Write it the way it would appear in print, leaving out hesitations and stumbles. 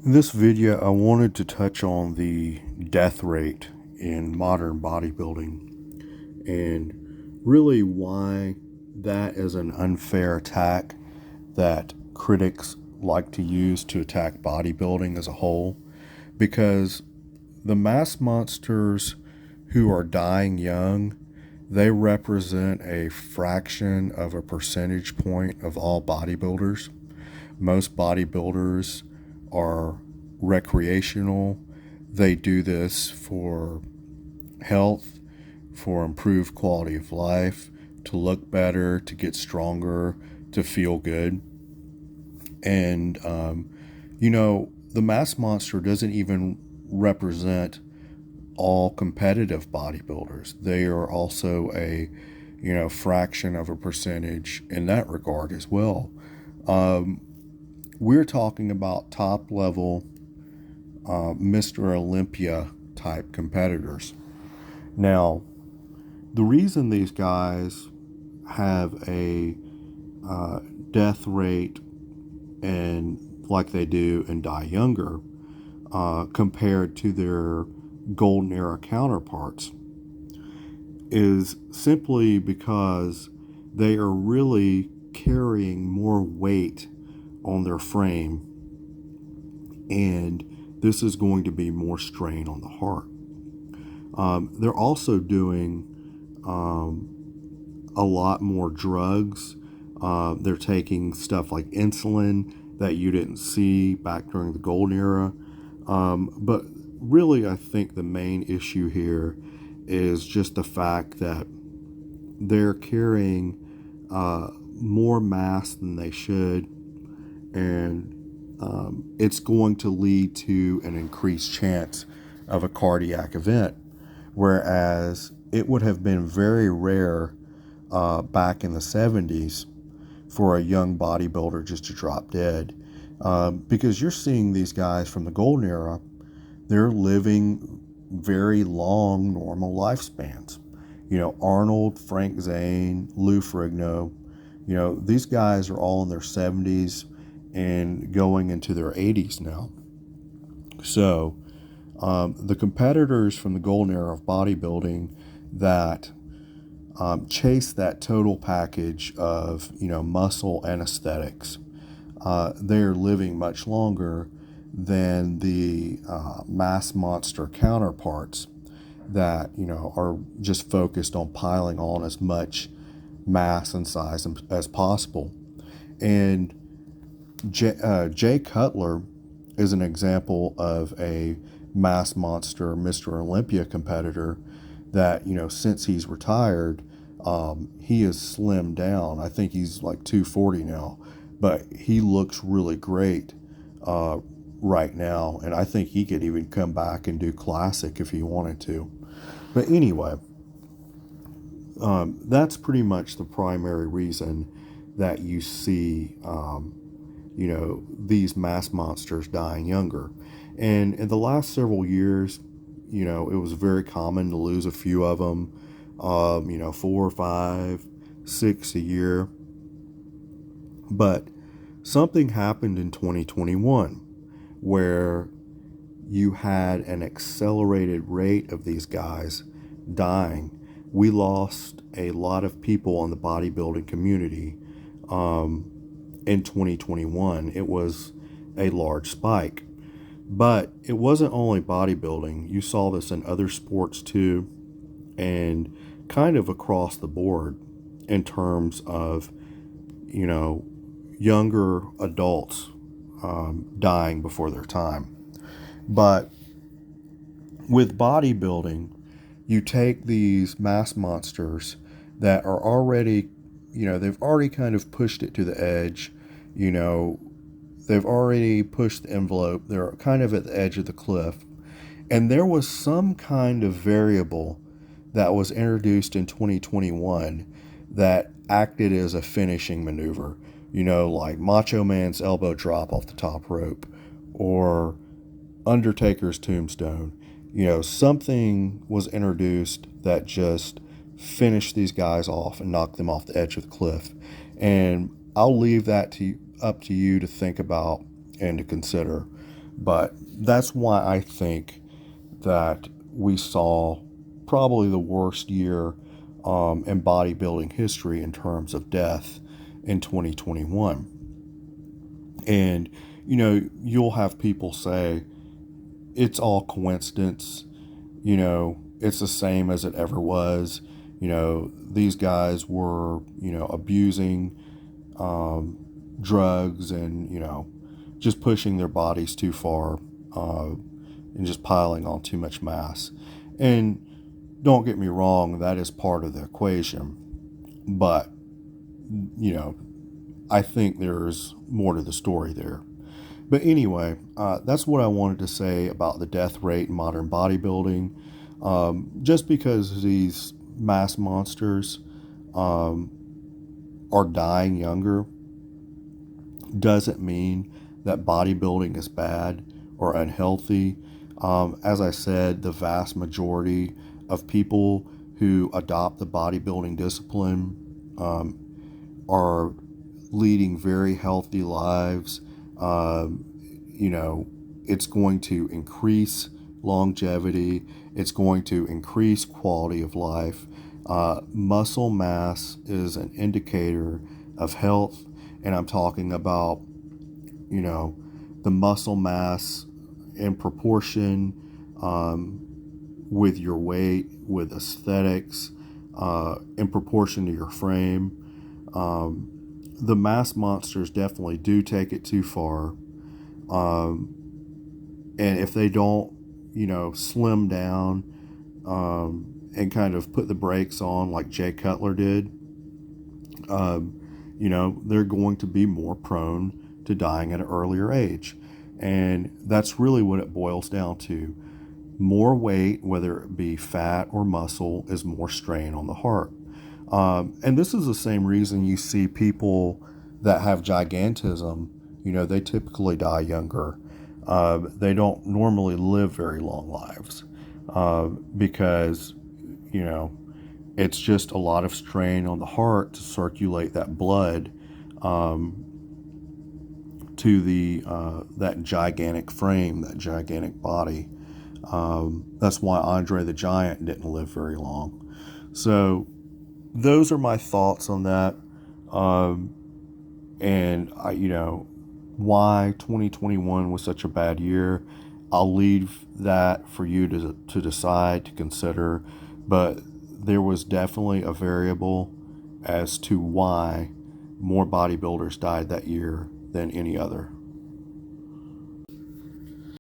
In this video, I wanted to touch on the death rate in modern bodybuilding and really why that is an unfair attack that critics like to use to attack bodybuilding as a whole. Because the mass monsters who are dying young, they represent a fraction of a percentage point of all bodybuilders. Most bodybuilders are recreational. They do this for health, for improved quality of life, to look better, to get stronger, to feel good. And, the mass monster doesn't even represent all competitive bodybuilders. They are also a, fraction of a percentage in that regard as well. We're talking about top level Mr. Olympia type competitors. Now, the reason these guys have a death rate and like they do and die younger compared to their golden era counterparts is simply because they are really carrying more weight on their frame, and this is going to be more strain on the heart. They're also doing a lot more drugs. They're taking stuff like insulin that you didn't see back during the golden era. But really, I think the main issue here is just the fact that they're carrying more mass than they should, and it's going to lead to an increased chance of a cardiac event, whereas it would have been very rare back in the 70s for a young bodybuilder just to drop dead, because you're seeing these guys from the golden era, they're living very long normal lifespans. Arnold, Frank Zane, Lou Ferrigno, these guys are all in their 70s and going into their 80s now. So the competitors from the golden era of bodybuilding that chase that total package of muscle and aesthetics, they're living much longer than the mass monster counterparts that are just focused on piling on as much mass and size as possible. And Jay Cutler is an example of a mass monster Mr. Olympia competitor that since he's retired, he has slimmed down. I think he's like 240 now, but he looks really great right now, and I think he could even come back and do classic if he wanted to. But anyway, that's pretty much the primary reason that you see these mass monsters dying younger. And in the last several years, it was very common to lose a few of them, 4, 5, 6 a year. But something happened in 2021 where you had an accelerated rate of these guys dying. We lost a lot of people in the bodybuilding community in 2021. It was a large spike. But it wasn't only bodybuilding. You saw this in other sports too, and kind of across the board in terms of, younger adults dying before their time. But with bodybuilding, you take these mass monsters that are already, they've already kind of pushed it to the edge, they've already pushed the envelope, they're kind of at the edge of the cliff. And there was some kind of variable that was introduced in 2021 that acted as a finishing maneuver, like Macho Man's elbow drop off the top rope or Undertaker's tombstone. Something was introduced that just finished these guys off and knocked them off the edge of the cliff. And I'll leave that up to you to think about and to consider. But that's why I think that we saw probably the worst year in bodybuilding history in terms of death in 2021. And, you'll have people say it's all coincidence, it's the same as it ever was. These guys were, abusing drugs and, just pushing their bodies too far and just piling on too much mass. And don't get me wrong, that is part of the equation. But, you know, I think there's more to the story there. But anyway, that's what I wanted to say about the death rate in modern bodybuilding. Just because these mass monsters are dying younger doesn't mean that bodybuilding is bad or unhealthy. As I said, the vast majority of people who adopt the bodybuilding discipline are leading very healthy lives. It's going to increase longevity, it's going to increase quality of life. Muscle mass is an indicator of health, and I'm talking about, the muscle mass in proportion with your weight, with aesthetics, in proportion to your frame. The mass monsters definitely do take it too far. And if they don't, slim down and kind of put the brakes on like Jay Cutler did, they're going to be more prone to dying at an earlier age. And that's really what it boils down to. More weight, whether it be fat or muscle, is more strain on the heart. And this is the same reason you see people that have gigantism, they typically die younger. They don't normally live very long lives because, it's just a lot of strain on the heart to circulate that blood to that gigantic frame, that gigantic body. That's why Andre the Giant didn't live very long. So those are my thoughts on that. And why 2021 was such a bad year. I'll leave that for you to decide, to consider. But there was definitely a variable as to why more bodybuilders died that year than any other.